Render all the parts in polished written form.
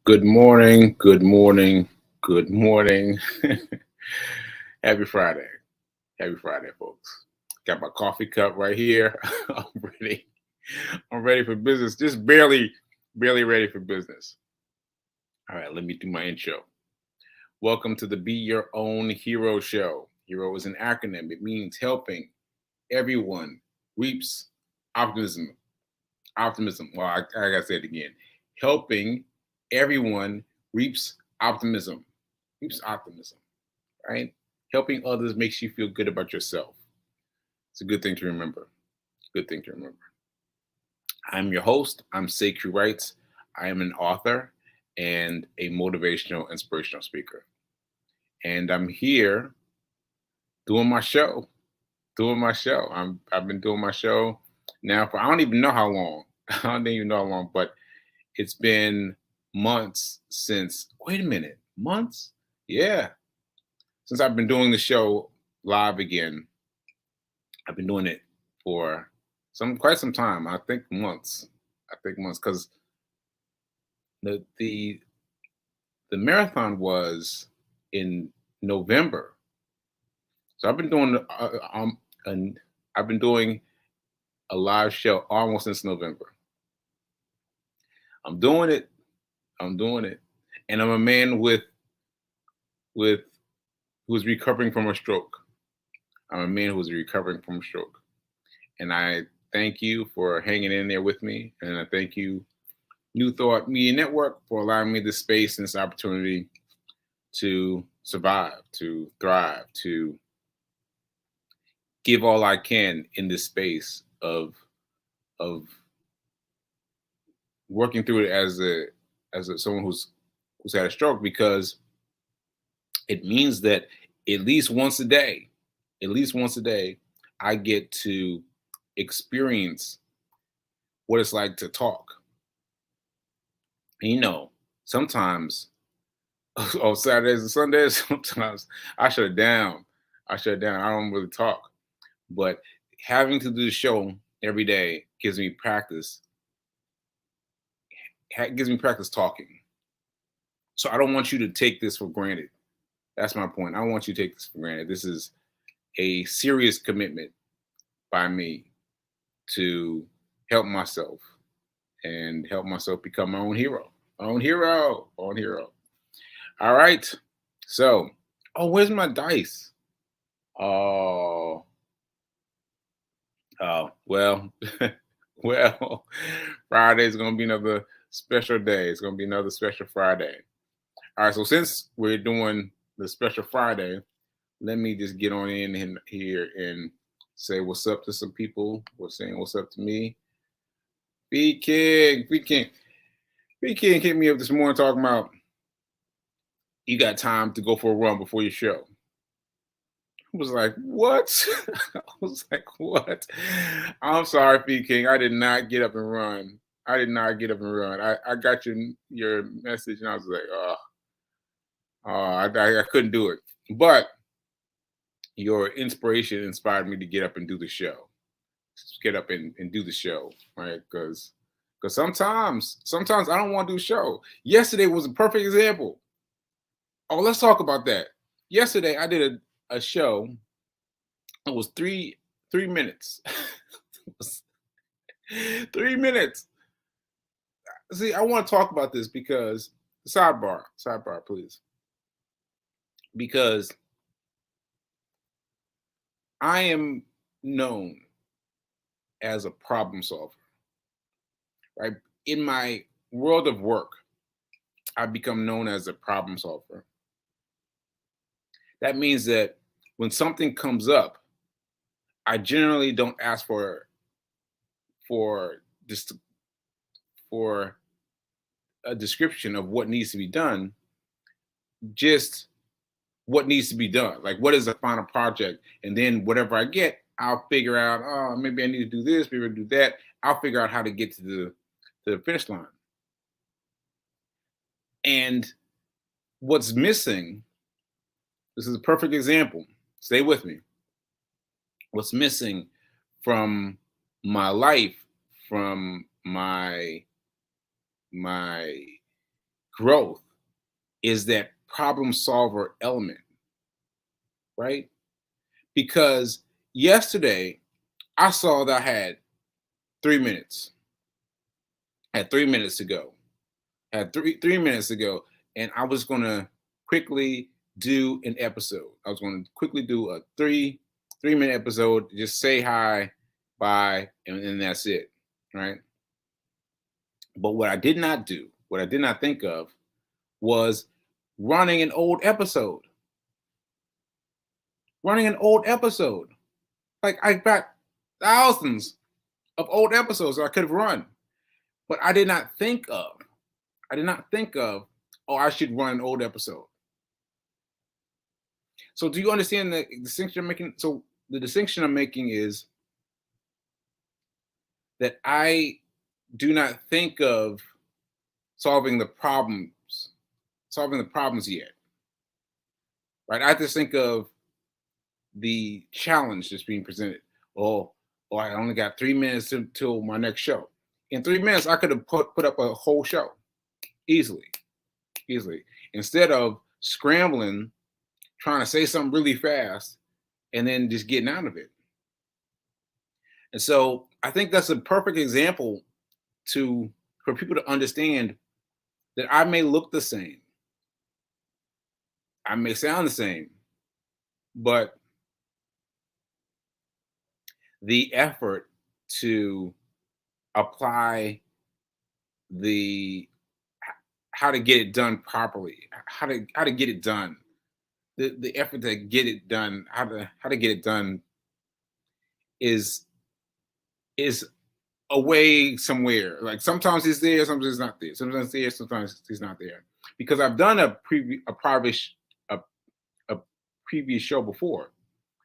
Good morning, good morning, good morning. Happy Friday. Happy Friday, folks. Got my coffee cup right here. I'm ready. I'm ready for business. Just barely ready for business. All right, let me do my intro. Welcome to the Be Your Own Hero Show. Hero is an acronym. It means helping everyone reaps optimism. Optimism. Well, I gotta say it again. Helping everyone reaps optimism. Reaps optimism, right? Helping others makes you feel good about yourself. It's a good thing to remember. Good thing to remember. I'm your host. I'm Sekou Wrights. I am an author and a motivational, inspirational speaker. And I'm here doing my show. Doing my show. I've been doing my show now for I don't even know how long. I don't even know how long, but it's been months since. Wait a minute, months? Yeah, since I've been doing the show live again. I've been doing it for quite some time. I think months. I think months because the the the marathon was in November. So I've been doing and I've been doing a live show almost since November. I'm doing it. I'm doing it, and I'm a man with who's recovering from a stroke. I'm a man who's recovering from a stroke, and I thank you for hanging in there with me, and I thank you New Thought Media Network for allowing me this space and this opportunity to survive, to thrive, to give all I can in this space of working through it as someone who's had a stroke, because it means that at least once a day, at least once a day, I get to experience what it's like to talk. And sometimes on Saturdays and Sundays, sometimes I shut down. I shut down. I don't really talk. But having to do the show every day gives me practice. Gives me practice talking. So I don't want you to take this for granted. That's my point. I don't want you to take this for granted. This is a serious commitment by me to help myself and help myself become my own hero. Own hero. Own hero. All right. So, where's my dice? Oh, well, well, Friday is gonna be another special day. It's gonna be another special Friday. All right. So since we're doing the special Friday, let me just get on in here and say what's up to some people. We're saying what's up to me. B King, B King, B King hit me up this morning talking about you got time to go for a run before your show. I was like, what? I was like, what? I'm sorry, P King. I did not get up and run. I did not get up and run. I got your message and I was like, I couldn't do it. But your inspiration inspired me to get up and do the show. Just get up and do the show, right? Because sometimes I don't want to do a show. Yesterday was a perfect example. Oh, let's talk about that. Yesterday I did a show. It was three minutes. It was 3 minutes. See, I want to talk about this because sidebar, please. Because I am known as a problem solver, right? In my world of work, I've become known as a problem solver. That means that when something comes up, I generally don't ask for just for a description of what needs to be done, just what needs to be done. Like, what is the final project? And then whatever I get, I'll figure out, oh, maybe I need to do this, maybe I do that. I'll figure out how to get to the finish line. And what's missing, this is a perfect example. Stay with me. What's missing from my life, from my growth is that problem solver element, right? Because yesterday I saw that I had 3 minutes. I had 3 minutes to go. I had three minutes to go, and I was gonna quickly do an episode. I was gonna quickly do a three-minute episode, just say hi, bye, and then that's it. Right. But what I did not do, what I did not think of was running an old episode. Running an old episode. Like I got thousands of old episodes I could have run, but I did not think of. I did not think of. Oh, I should run an old episode. So, do you understand the distinction I'm making? So, the distinction I'm making is that I do not think of solving the problems, solving the problems yet. Right? I just think of the challenge that's being presented. Oh, I only got 3 minutes until my next show. In 3 minutes, I could have put up a whole show easily, easily. Instead of scrambling, trying to say something really fast, and then just getting out of it. And so I think that's a perfect example for people to understand that I may look the same, I may sound the same, but the effort to apply the how to get it done properly, how to get it done, the effort to get it done, how to get it done is is away somewhere. Like sometimes it's there, sometimes it's not there. Sometimes it's there, sometimes it's not there. Because I've done a, a previous show before.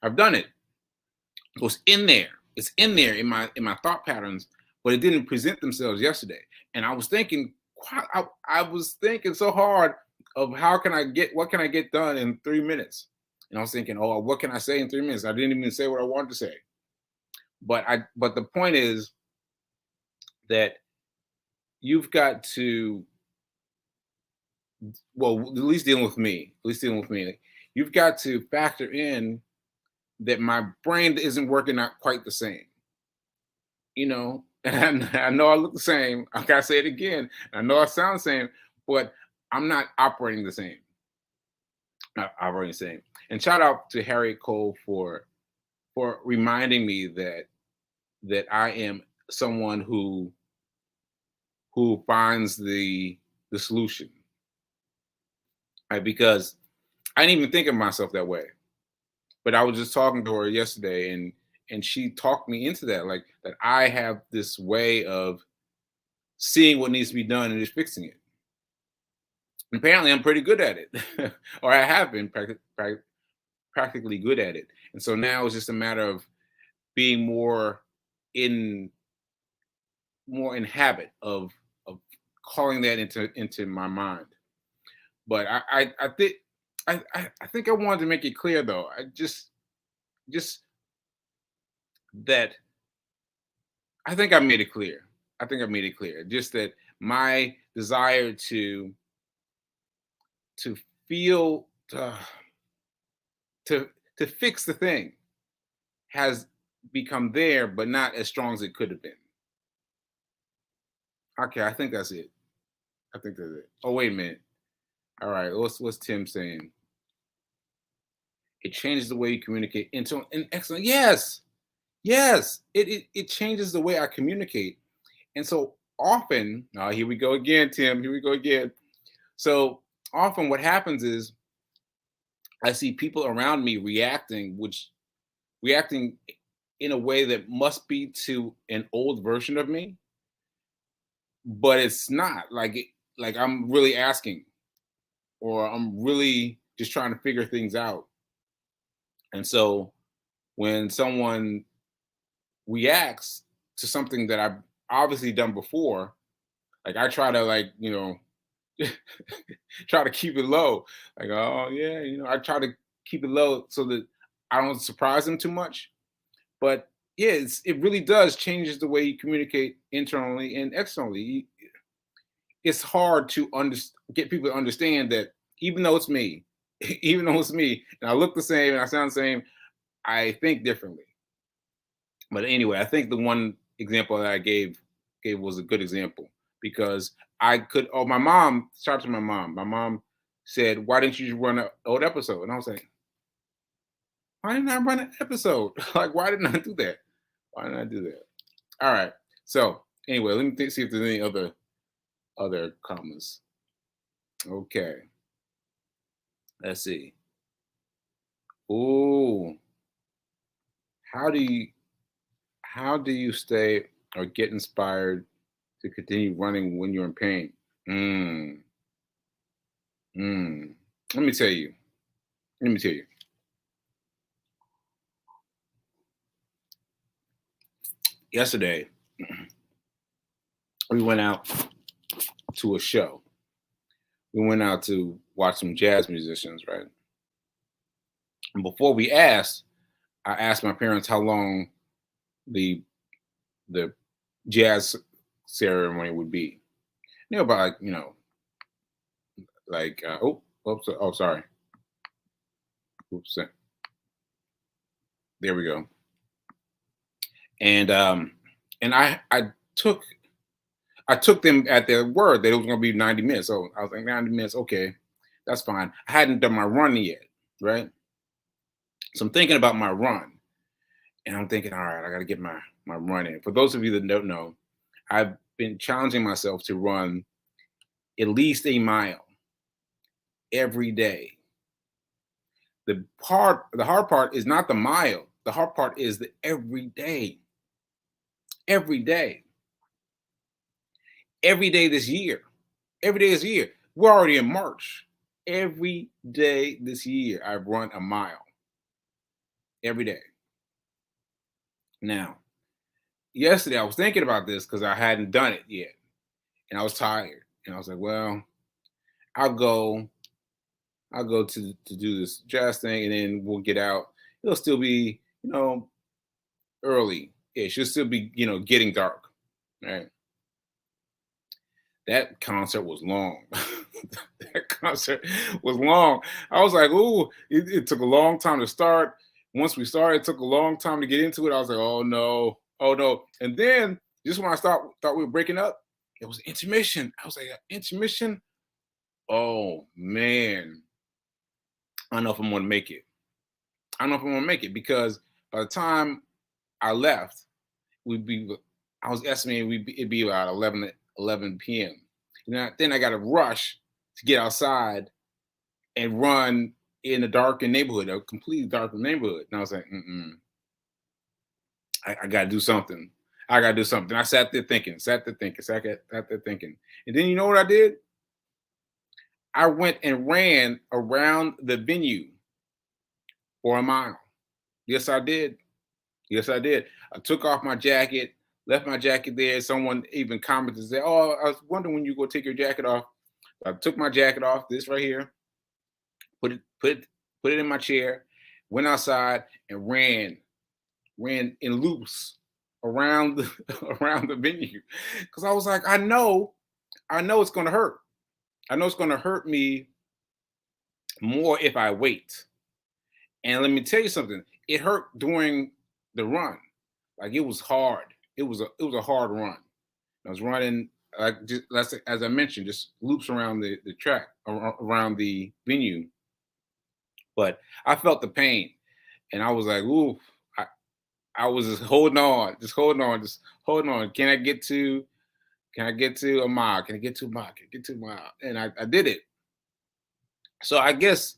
I've done it. So it's in there. It's in there in my thought patterns, but it didn't present themselves yesterday. And I was thinking, I was thinking so hard of what can I get done in 3 minutes. And I was thinking, oh, what can I say in 3 minutes? I didn't even say what I wanted to say. But the point is that you've got to, well, at least dealing with me, you've got to factor in that my brain isn't working out quite the same, and I know I look the same. I gotta say it again. I know I sound the same, but I'm not operating the same. Not operating the same. And shout out to Harriet Cole for reminding me that I am someone who finds the solution. Right? Because I didn't even think of myself that way. But I was just talking to her yesterday, and she talked me into that, like that I have this way of seeing what needs to be done and just fixing it. And apparently, I'm pretty good at it, or I have been practically good at it. And so now it's just a matter of being in more in habit of calling that into my mind. But I think I think I wanted to make it clear though. I just that I think I made it clear. I think I made it clear. Just that my desire to feel to fix the thing has become there, but not as strong as it could have been. Okay, I think that's it. I think that's it. Oh, wait a minute. All right, what's Tim saying? It changes the way you communicate. And excellent. Yes, yes. It changes the way I communicate. And so often, here we go again, Tim. Here we go again. So often, what happens is I see people around me reacting in a way that must be to an old version of me, but it's not like I'm really asking, or I'm really just trying to figure things out. And so when someone reacts to something that I've obviously done before, like I try to try to keep it low. Like, oh yeah, I try to keep it low so that I don't surprise them too much. But yeah, it really does changes the way you communicate internally and externally. it's hard to get people to understand that even though it's me, even though it's me, and I look the same and I sound the same, I think differently. But anyway, I think the one example that I gave was a good example because I could. Oh, my mom. Shout out to my mom. My mom said, "Why didn't you run an old episode?" And I was like, "Why didn't I run an episode? Like, why didn't I do that? Why didn't I do that?" All right. So anyway, let me see if there's any other comments. Okay. Let's see. Oh, how do you how do you stay or get inspired to continue running when you're in pain? Mm, mm. Let me tell you. Let me tell you. Yesterday, we went out to a show. We went out to watch some jazz musicians, right? And before we asked, I asked my parents how long the the jazz ceremony would be. You know, about like, oh, sorry. Oops. There we go. And took I took them at their word that it was going to be 90 minutes. So I was like, 90 minutes, okay, that's fine. I hadn't done my run yet, right? So I'm thinking about my run, and I'm thinking, all right, I got to get my run in. For those of you that don't know, I've been challenging myself to run at least a mile every day. The hard part is not the mile. The hard part is the every day, every day this year, every day this year. We're already in March. Every day this year, I've run a mile every day. Now, yesterday I was thinking about this because I hadn't done it yet, and I was tired, and I was like, well, I'll go, I'll go to do this jazz thing, and then we'll get out. It'll still be, early. It should still be, getting dark. Right. That concert was long. That concert was long. I was like, ooh, it took a long time to start. Once we started, it took a long time to get into it. I was like, oh no, oh no. And then just when I thought we were breaking up, it was intermission. I was like, intermission? Oh man. I don't know if I'm gonna make it. I don't know if I'm gonna make it because by the time I left, we'd be I was estimating it'd be about 11 p.m. Then I got to rush to get outside and run in a darkened neighborhood, a completely darkened neighborhood. And I was like, I got to do something. I got to do something. I sat there thinking, sat there thinking. And then you know what I did? I went and ran around the venue for a mile. Yes, I did. Yes, I did. I took off my jacket, left my jacket there. Someone even commented, said, "Oh, I was wondering when you go take your jacket off." I took my jacket off, this right here, put it in my chair, went outside and ran in loops around the around the venue because I was like, I know it's gonna hurt. I know it's gonna hurt me more if I wait. And let me tell you something. It hurt during the run. Like it was hard. It was a hard run. I was running like just as I mentioned, just loops around the track around the venue. But I felt the pain, and I was like, "Ooh!" I, I was just holding on, just holding on, just holding on. Can I get to? Can I get to a mile? Can I get to a mile? Can I get to a mile? And I did it. So I guess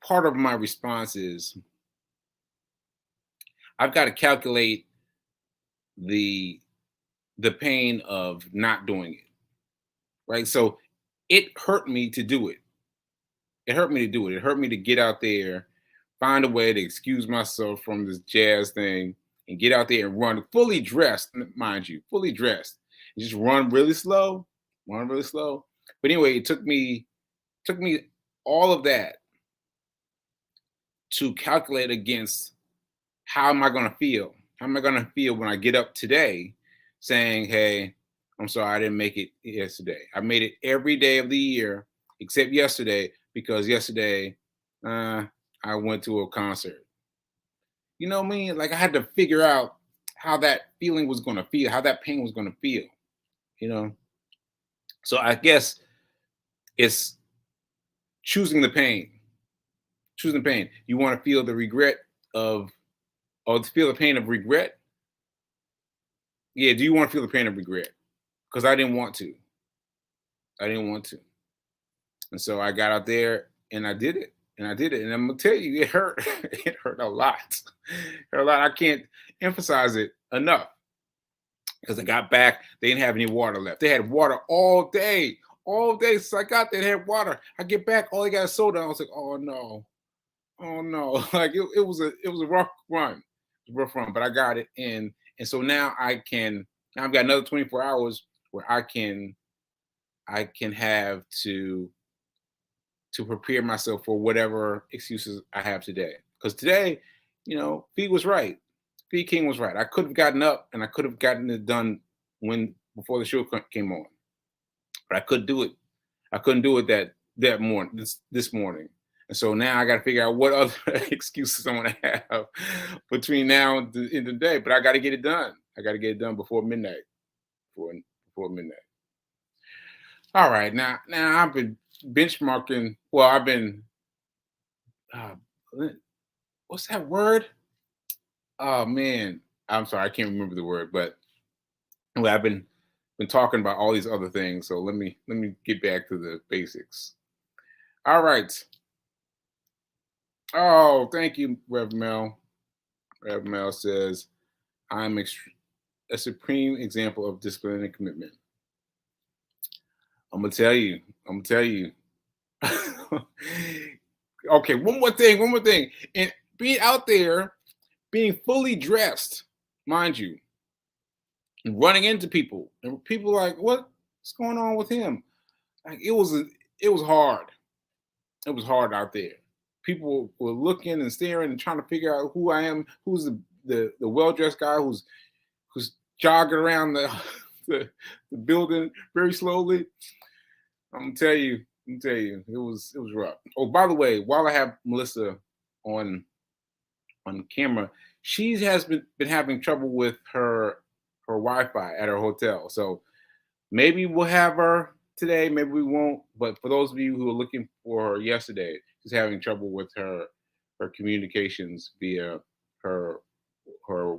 part of my response is I've got to calculate the the pain of not doing it, right? So it hurt me to do it. It hurt me to do it. It hurt me to get out there, find a way to excuse myself from this jazz thing, and get out there and run fully dressed, mind you, fully dressed. And just run really slow. But anyway, it took me all of that to calculate against how am I going to feel? How am I going to feel when I get up today saying, hey, I'm sorry I didn't make it yesterday. I made it every day of the year except yesterday because yesterday I went to a concert. You know what I mean? Like I had to figure out how that feeling was going to feel, how that pain was going to feel. You know, so I guess it's choosing the pain. Choosing the pain. You want to feel the regret of, or to feel the pain of regret. Yeah. Do you want to feel the pain of regret? Because I didn't want to. I didn't want to. And so I got out there and I did it. And I did it. And I'm gonna tell you, it hurt. It hurt a lot. It hurt a lot. I can't emphasize it enough. Because I got back, they didn't have any water left. They had water all day. All day since I got there, they had water. I get back, all they got is soda. I was like, oh no. Oh no. Like it was a rough run. It was a rough run, but I got it. And so now I've got another 24 hours where I can have to prepare myself for whatever excuses I have today. Because today, Fee was right. Fee King was right. I could have gotten up and I could have gotten it done before the show came on, but I couldn't do it. I couldn't do it that morning, this morning. And so now I got to figure out what other excuses I want to have between now and the end of the day. But I got to get it done. I got to get it done before midnight. Before midnight. All right, now I've been benchmarking. Well, I've been uh, what's that word? Oh man, I'm sorry, I can't remember the word, but well, I've been talking about all these other things. So let me get back to the basics. All right. Oh, thank you, Rev Mel. Rev Mel says, "I'm a supreme example of discipline and commitment." I'm gonna tell you. I'm gonna tell you. Okay, one more thing. One more thing. And being out there, being fully dressed, mind you, and running into people, and people like, what's going on with him? Like it was hard. It was hard out there. People were looking and staring and trying to figure out who I am, who's the well dressed guy who's jogging around the building very slowly. I'm gonna tell you, it was rough. Oh, by the way, while I have Melissa on camera, she has been having trouble with her Wi-Fi at her hotel. So maybe we'll have her today, maybe we won't. But for those of you who are looking for her yesterday, she's having trouble with her communications via her her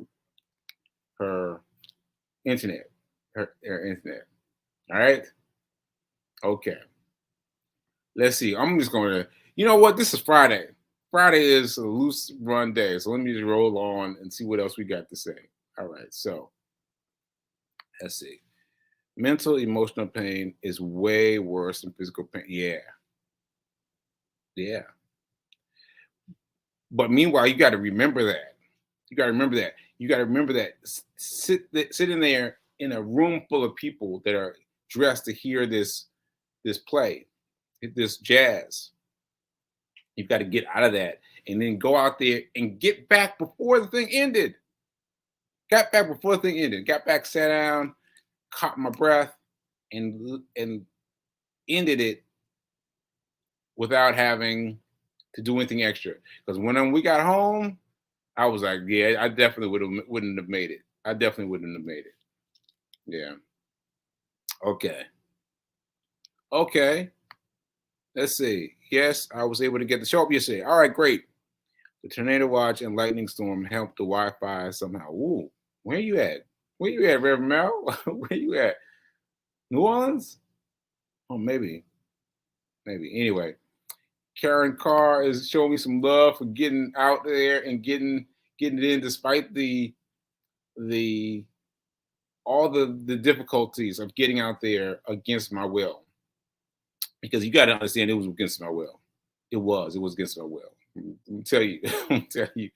her internet, her internet. All right. Okay. Let's see. I'm just going to. You know what? This is Friday. Friday is a loose run day, so let me just roll on and see what else we got to say. All right. So let's see. Mental emotional pain is way worse than physical pain. Yeah. Yeah. But meanwhile, you got to remember that. You got to remember that. You got to remember that sitting there in a room full of people that are dressed to hear this play, this jazz. You've got to get out of that and then go out there and get back before the thing ended. Got back before the thing ended. Got back, sat down, caught my breath, and ended it without having to do anything extra. Because when we got home, I was like, yeah, I definitely wouldn't have made it. I definitely wouldn't have made it. Yeah. Okay. Okay. Let's see. Yes, I was able to get the show up yesterday. All right, great. The tornado watch and lightning storm helped the Wi-Fi somehow. Ooh, where you at? Where you at, Reverend Mel? Where you at? New Orleans? Oh, maybe. Maybe. Anyway, Karen Carr is showing me some love for getting out there and getting it in despite the all the difficulties of getting out there against my will. Because you got to understand it was against my will. It was against my will. Let me tell you,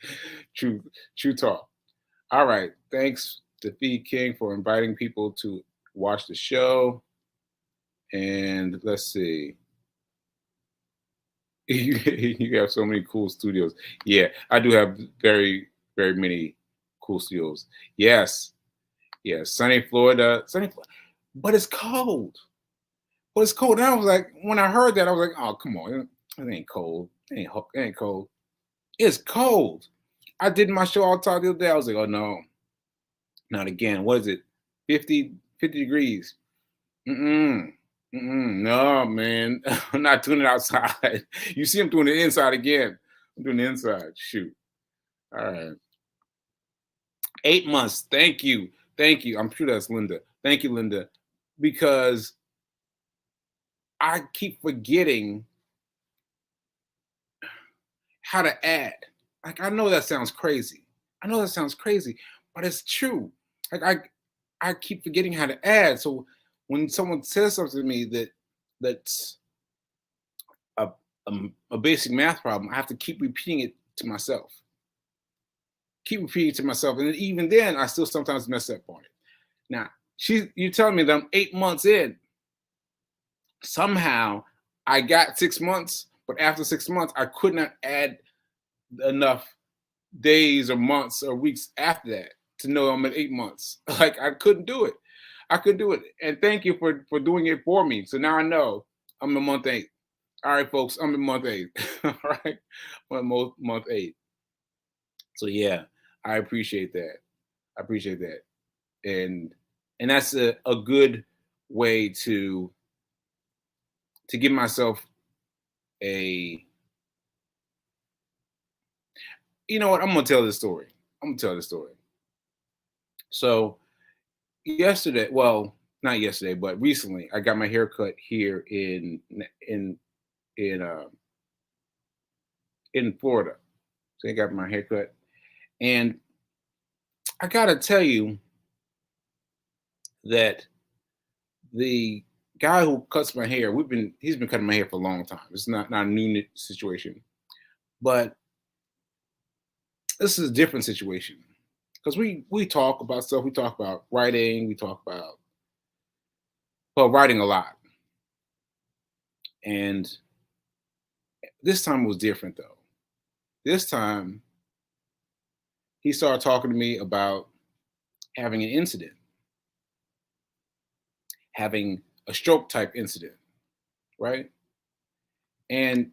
true talk. All right. Thanks to Fee King for inviting people to watch the show. And let's see. You have so many cool studios. Yeah, I do have very, very many cool studios. Yes. Sunny Florida. but it's cold. But it's cold. And I was like, when I heard that, I was like, oh, come on. It ain't cold. It ain't cold. It's cold. I did my show outside the other day. I was like, oh, no, not again. What is it? 50 degrees. Mm-mm. Mm-mm. No, man. I'm not doing it outside. You see, I'm doing it inside again. I'm doing the inside. Shoot. All right. 8 months. Thank you. Thank you. I'm sure that's Linda. Thank you, Linda. Because I keep forgetting how to add. Like, I know that sounds crazy. I know that sounds crazy, but it's true. Like, I keep forgetting how to add. So when someone says something to me that's a, a basic math problem, I have to keep repeating it to myself. Keep repeating it to myself. And even then, I still sometimes mess up on it. Now, you telling me that I'm 8 months in. Somehow I got 6 months, but after 6 months, I could not add enough days or months or weeks after that to know I'm at 8 months. Like, I couldn't do it. I couldn't do it. And thank you for doing it for me. So now I know I'm in month 8. All right, folks, I'm in month 8. All right. I'm in month 8. So yeah, I appreciate that. I appreciate that. And that's a good way to give myself a, you know what, I'm gonna tell this story. I'm gonna tell this story. So yesterday, well, not yesterday, but recently, I got my hair cut here in uh, in Florida. So I got my hair cut, and I gotta tell you that the guy who cuts my hair, he's been cutting my hair for a long time. It's not a new situation, but this is a different situation because we talk about stuff. We talk about writing. We talk about, well, writing a lot, and this time was different though. This time he started talking to me about having an incident, having a stroke type incident, right? And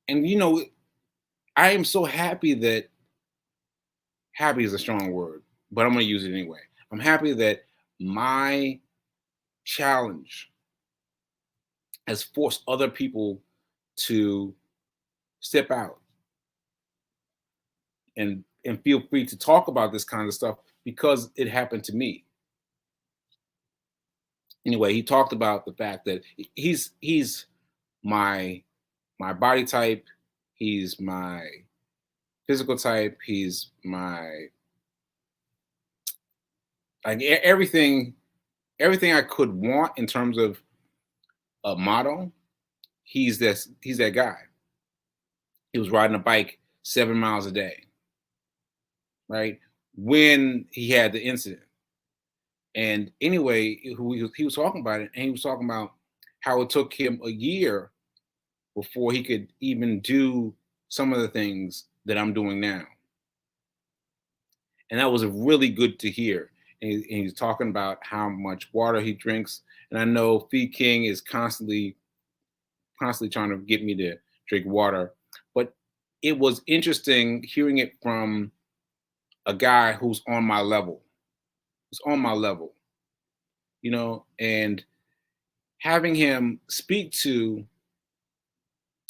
you know, I am so happy that, happy is a strong word, but I'm going to use it anyway. I'm happy that my challenge has forced other people to step out and feel free to talk about this kind of stuff because it happened to me. Anyway, he talked about the fact that he's my body type, he's my physical type, he's my, like, everything I could want in terms of a model. He's that guy. He was riding a bike 7 miles a day, right? When he had the incident. And anyway, he was talking about it, and he was talking about how it took him a year before he could even do some of the things that I'm doing now. And that was really good to hear. And he's talking about how much water he drinks. And I know Feed King is constantly trying to get me to drink water. But it was interesting hearing it from a guy who's on my level. Who's on my level, you know, and having him speak to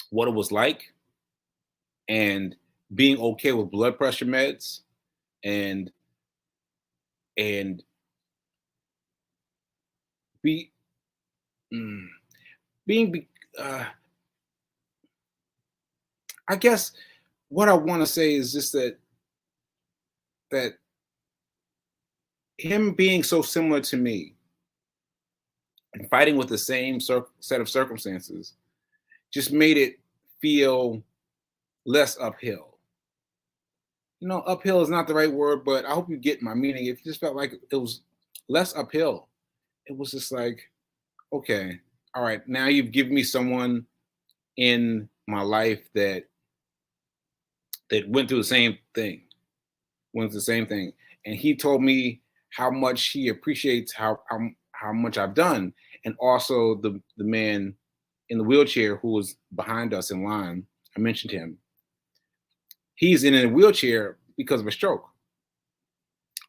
what it was like and being okay with blood pressure meds and and be mm, being I guess what I want to say is just that him being so similar to me and fighting with the same set of circumstances just made it feel less uphill. You know, uphill is not the right word, but I hope you get my meaning. It just felt like it was less uphill. It was just like, okay, all right, now you've given me someone in my life that went through the same thing, and he told me how much he appreciates how much I've done. And also the man in the wheelchair who was behind us in line, I mentioned him. He's in a wheelchair because of a stroke.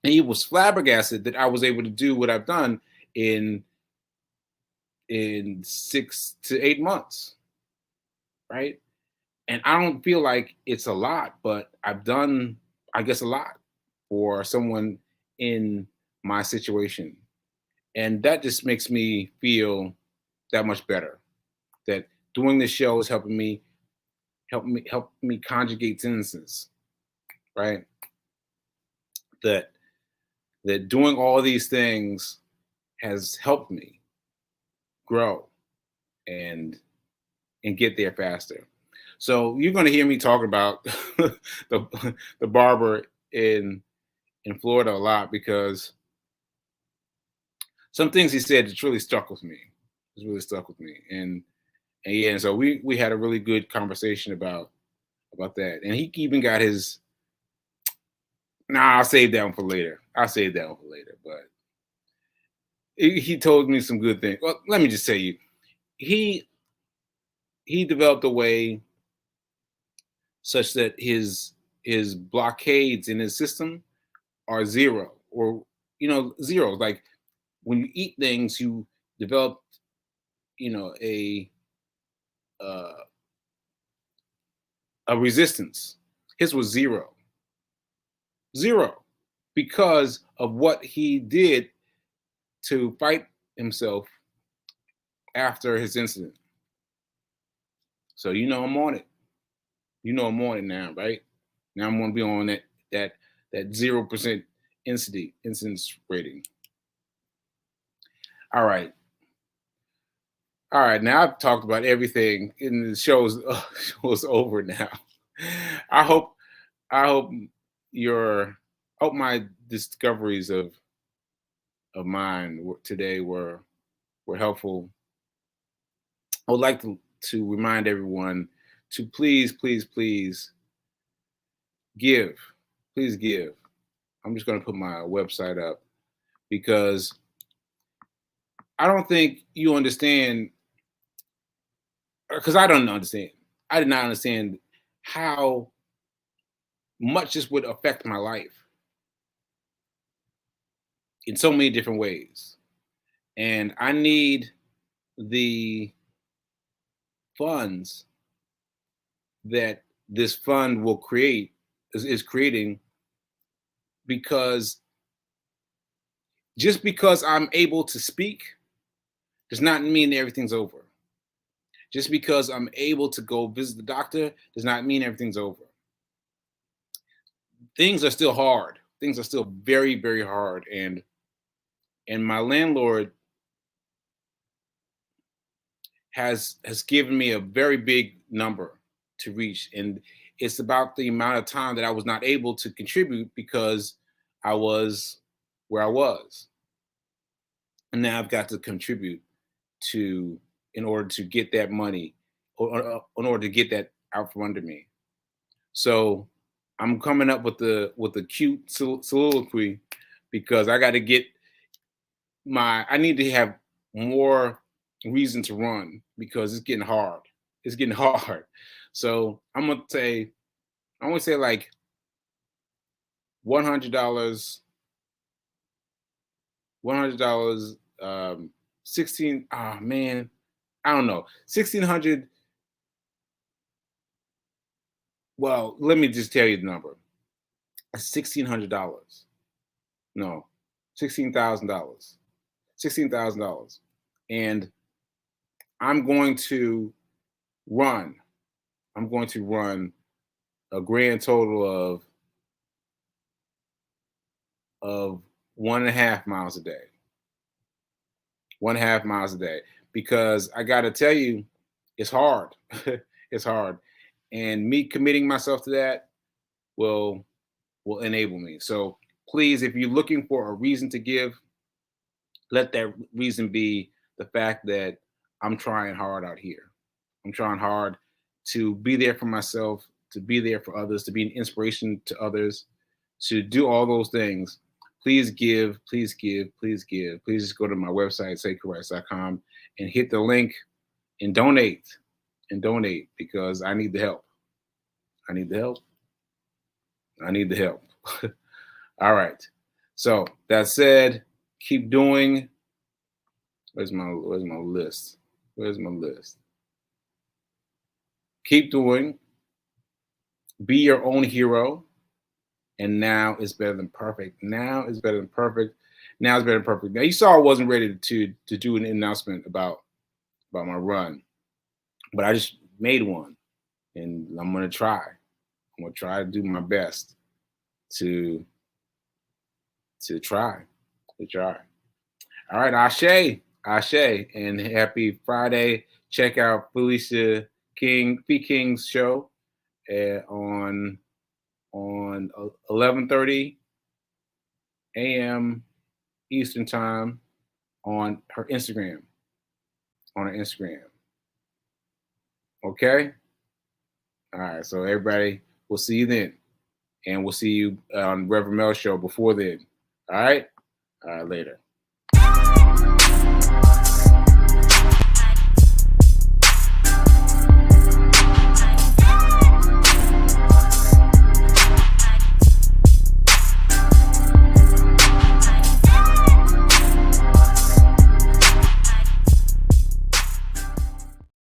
And he was flabbergasted that I was able to do what I've done in 6 to 8 months, right? And I don't feel like it's a lot, but I've done, I guess, a lot for someone in my situation. And that just makes me feel that much better. That doing this show is help me conjugate sentences, right? That that doing all these things has helped me grow and get there faster. So you're going to hear me talk about the barber in Florida a lot because some things he said it's really stuck with me. It's really stuck with me, and yeah, and so we had a really good conversation about that, and he even got his. Nah, I'll save that one for later. I'll save that one for later. But he told me some good things. Well, let me just tell you, he he developed a way such that his blockades in his system are zero or zero. Like when you eat things, you develop uh, a resistance. His was zero, zero, because of what he did to fight himself after his incident. So I'm on it. I'm on it now, right? Now I'm gonna be on that 0% incidence rating. All right. All right, now I've talked about everything, and the show's over now. I hope I hope your hope my discoveries of mine today were helpful. I would like to remind everyone to please give, please give. I'm just going to put my website up because I don't think you understand, because I don't understand. I did not understand how much this would affect my life in so many different ways. And I need the funds that this fund will create is creating, because just because I'm able to speak does not mean everything's over. Just because I'm able to go visit the doctor does not mean everything's over. Things are still hard. Things are still very, very hard. And my landlord has given me a very big number to reach. And it's about the amount of time that I was not able to contribute because I was where I was. And now I've got to contribute to in order to get that money, or in order to get that out from under me. So I'm coming up with the cute soliloquy because I got to get I need to have more reason to run because it's getting hard. It's getting hard. So I'm gonna say like $100, $100, 16. Oh man, I don't know, 1,600. Well, let me just tell you the number. $1,600. No, $16,000. $16,000, and I'm going to run. I'm going to run a grand total of 1.5 miles a day. 1.5 miles a day, because I got to tell you, it's hard. It's hard, and me committing myself to that will enable me. So please, if you're looking for a reason to give, let that reason be the fact that I'm trying hard out here. I'm trying hard to be there for myself, to be there for others, to be an inspiration to others, to do all those things. Please give, please give, please give. Please just go to my website, sacredrights.com, and hit the link and donate. And donate, because I need the help. I need the help. I need the help. All right. So that said, keep doing. Where's my list? Where's my list? Keep doing. Be your own hero. And now is better than perfect. Now is better than perfect. Now is better than perfect. Now you saw I wasn't ready to do an announcement about my run, but I just made one, and I'm gonna try. I'm gonna try to do my best to try. All right, Ashe, and happy Friday. Check out Felicia King, P King's show on 11:30 a.m. Eastern time on her Instagram. Okay? All right, so everybody, we'll see you then. And we'll see you on Reverend Mel's show before then. All right? Later.